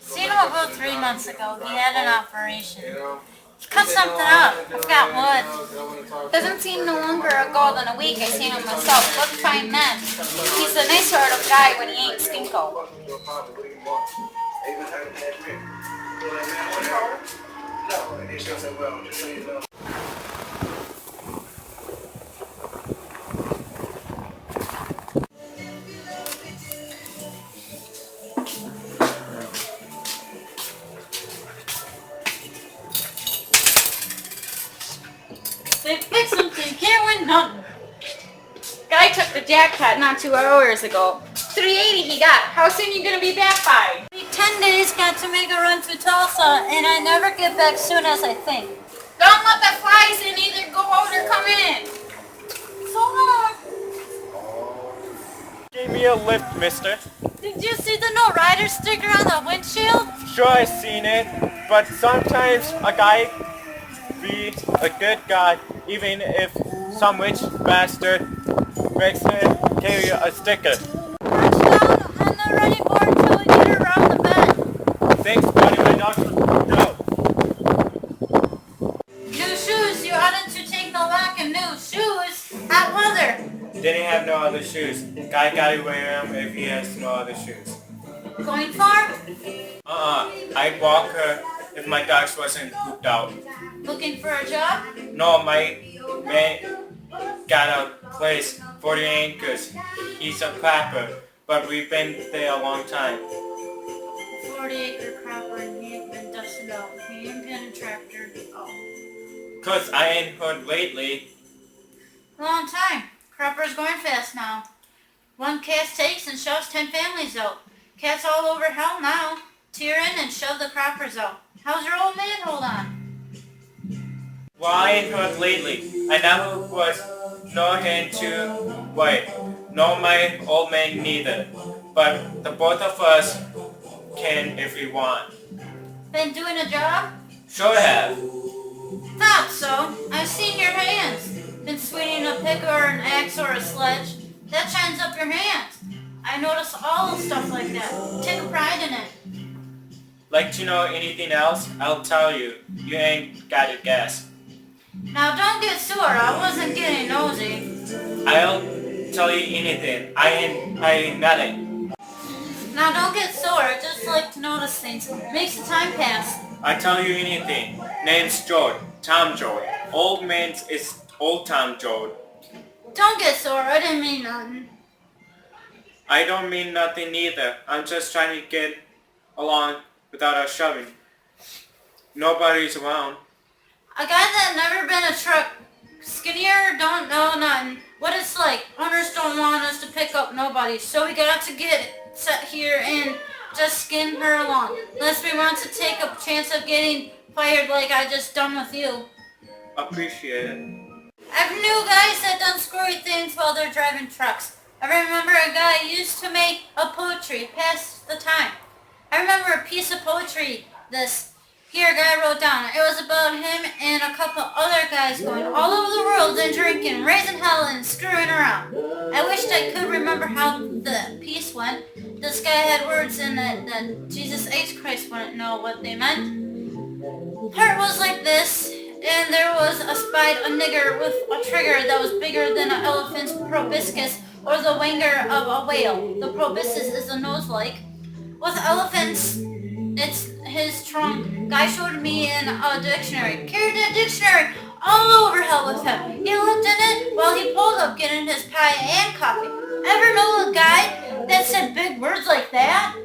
Seen him about 3 months ago. He had an operation. He cut something up. I forgot what. Doesn't seem no longer ago than a week I seen him myself. Looked fine then. He's a nice sort of guy when he ain't stinko. They fixed something, can't win nothing. Guy took the jackpot not 2 hours ago. 380 he got. How soon you gonna be back by? 10 days, got to make a run through Tulsa, and I never get back soon as I think. Don't let the flies in, either go out or come in. So long. Give me a lift, mister. Did you see the no rider sticker on the windshield? Sure, I seen it, but sometimes a guy be a good guy, even if some rich bastard makes him carry a sticker. Watch down on the running board till we get around the bend. Thanks, buddy. My dog's no. New shoes, you oughtn't to take the lack of new shoes. Hot weather. Didn't have no other shoes. Guy gotta wear them if he has no other shoes. Going far? I'd walk her if my dogs wasn't pooped out. Looking for a job? No, my man got a place 40 acres. He's a crapper, but we've been there a long time. 40-acre crapper and he ain't been dusted out. He ain't been a tractor. Oh. 'Cause I ain't heard lately. Long time. Crapper's going fast now. One cast takes and shoves 10 families out. Cats all over hell now. Tear in and shove the croppers out. How's your old man hold on? Well, I ain't heard lately. I never was no hand to white, nor my old man neither. But the both of us can if we want. Been doing a job? Sure have. Thought so. I've seen your hands. Been swinging a pick or an axe or a sledge. That shines up your hands. I notice all stuff like that. Take a pride in it. Like to know anything else? I'll tell you. You ain't got to guess. Now don't get sore. I wasn't getting nosy. I'll tell you anything. I ain't nothing. Now don't get sore. I just like to notice things. Makes the time pass. I tell you anything. Name's George. Tom George. Old man's is Old Tom George. Don't get sore. I didn't mean nothing. I don't mean nothing either. I'm just trying to get along without us shoving. Nobody's around. A guy that never been a truck skinnier don't know nothing. What it's like. Owners don't want us to pick up nobody, so we got to get set here and just skin her along. Unless we want to take a chance of getting fired like I just done with you. Appreciate it. I've knew guys that done screwy things while they're driving trucks. I remember a guy used to make a poetry pass the time. I remember a piece of poetry Here, a guy wrote down. It was about him and a couple other guys going all over the world and drinking, raising hell and screwing around. I wished I could remember how the piece went. This guy had words in it that Jesus H. Christ wouldn't know what they meant. Part was like this, and there was espied a nigger with a trigger that was bigger than an elephant's proboscis or the wanger of a whale. The proboscis is a nose like. With elephants, it's his trunk. Guy showed me in a dictionary. Carried a dictionary all over hell with him. He looked in it while he pulled up getting his pie and coffee. Ever know a guy that said big words like that?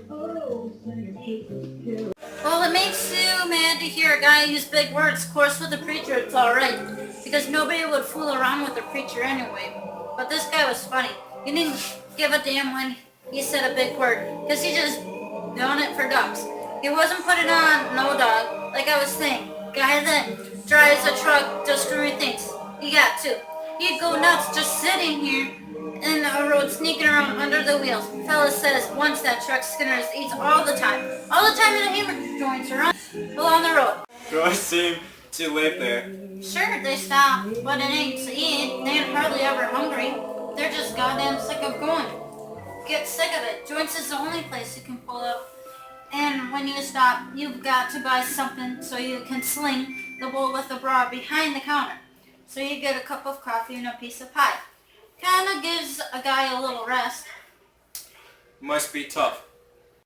Well, it makes you mad to hear a guy use big words. Of course, with a preacher, it's alright. Because nobody would fool around with a preacher anyway. But this guy was funny. He didn't give a damn when he said a big word. Because he just doing it for ducks. He wasn't putting on no dog, like I was saying. Guy that drives a truck does screwy things. He got to. He'd go nuts just sitting here in the road sneaking around under the wheels. Fella says once that truck Skinner's eats all the time. All the time in the hamburger joints around along the road. Do I seem to live there? Sure, they stop, but it ain't to eat. They ain't hardly ever hungry. They're just goddamn sick of going. get sick of it. Joints is the only place you can pull up. And when you stop, you've got to buy something so you can sling the bowl with the bra behind the counter. So you get a cup of coffee and a piece of pie. Kinda gives a guy a little rest. Must be tough.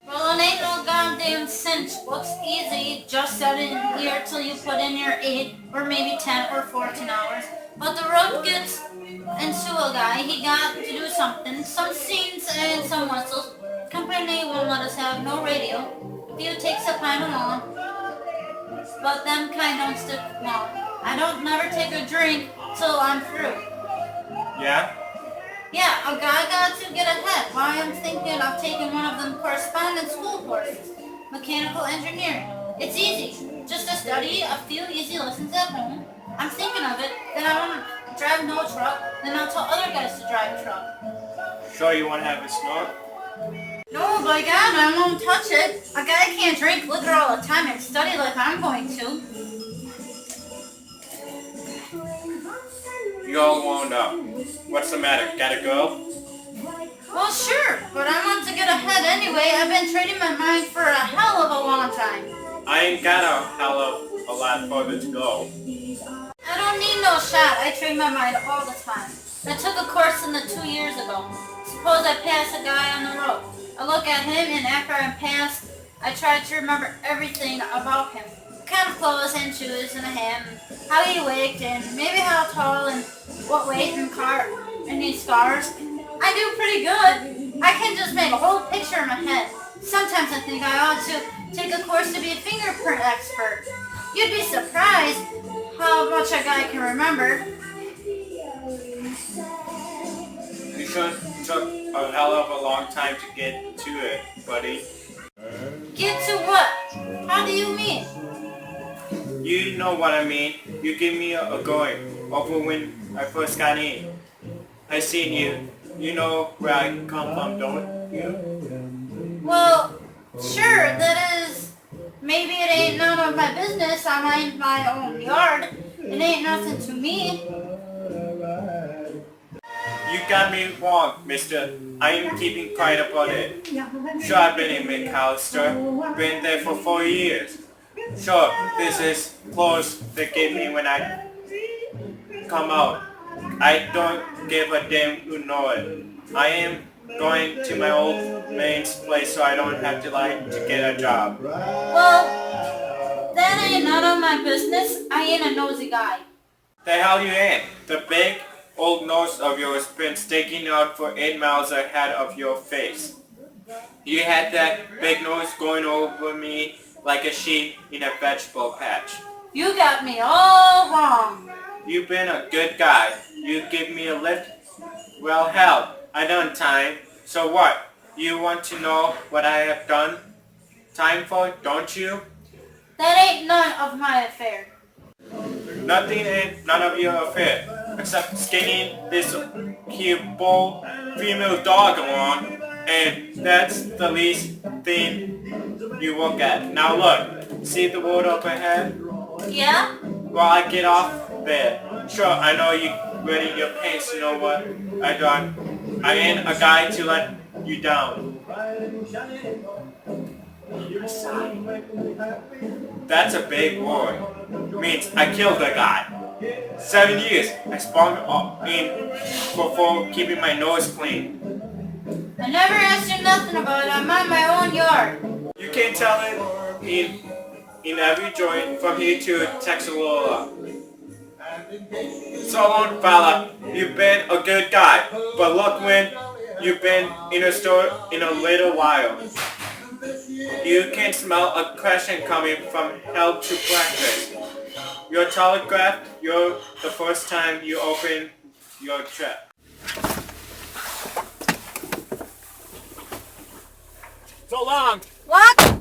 Well, it ain't no goddamn cinch. Looks easy. Just set it in here till you put in your 8 or maybe 10 or 14 hours. But the road gets into a guy. He got to do something. Some scenes and some whistles. Company won't let us have no radio. Few takes a pint along. But them kind don't stick long. I don't never take a drink till I'm through. Yeah? Yeah, a guy got to get ahead. Why I'm thinking of taking one of them correspondence school courses. Mechanical engineering. It's easy. Just to study a few easy lessons at home. I'm thinking of it. Then I want to drive no truck. Then I'll tell other guys to drive truck. Sure you want to have a snort? No, by God, I won't touch it. A guy can't drink liquor all the time and study like I'm going to. You all wound up. What's the matter? Gotta go? Well, sure, but I want to get ahead anyway. I've been training my mind for a hell of a long time. I ain't got a hell of a lot further to go. I don't need no shot. I train my mind all the time. I took a course in the 2 years ago. Suppose I pass a guy on the road. I look at him, and after I'm passed, I try to remember everything about him. Kind of clothes and shoes and a hat, and how he waked, and maybe how tall, and what weight, and car, and any scars. I do pretty good. I can just make a whole picture in my head. Sometimes I think I ought to take a course to be a fingerprint expert. You'd be surprised how much a guy can remember. You sure took a hell of a long time to get to it, buddy. Get to what? How do you mean? You know what I mean. You give me a going over when I first got in. I seen you. You know where I come from, don't you? Well, sure, that is, maybe it ain't none of my business. I mind my own yard. It ain't nothing to me. You got me wrong, mister. I am keeping quiet about it. Sure, I've been in McAllister. Been there for 4 years. Sure, this is clothes they gave me when I come out. I don't give a damn who know it. I am going to my old man's place so I don't have to lie to get a job. Well, that ain't none of my business. I ain't a nosy guy. The hell you ain't. The big old nose of yours been sticking out for 8 miles ahead of your face. You had that big nose going over me like a sheep in a vegetable patch. You got me all wrong. You've been a good guy. You give me a lift? Well, hell, I done time. So what? You want to know what I have done time for, don't you? That ain't none of my affair. Nothing ain't none of your affair, except skinning this cute bull female dog along, and that's the least thing you look at. Now look, see the road up ahead? Yeah? Well, I get off there. Sure, I know you ready your pants, you know what I done. I ain't a guy to let you down. That's a big word. Means I killed a guy. 7 years. I spawned in before keeping my nose clean. I never asked you nothing about it. I'm on my own yard. You can tell it in every joint from here to Texalola. So long, fella. You've been a good guy, but look when you've been in a store in a little while. You can smell a question coming from hell to breakfast. Your telegraph, you're the first time you open your trap. So long. What?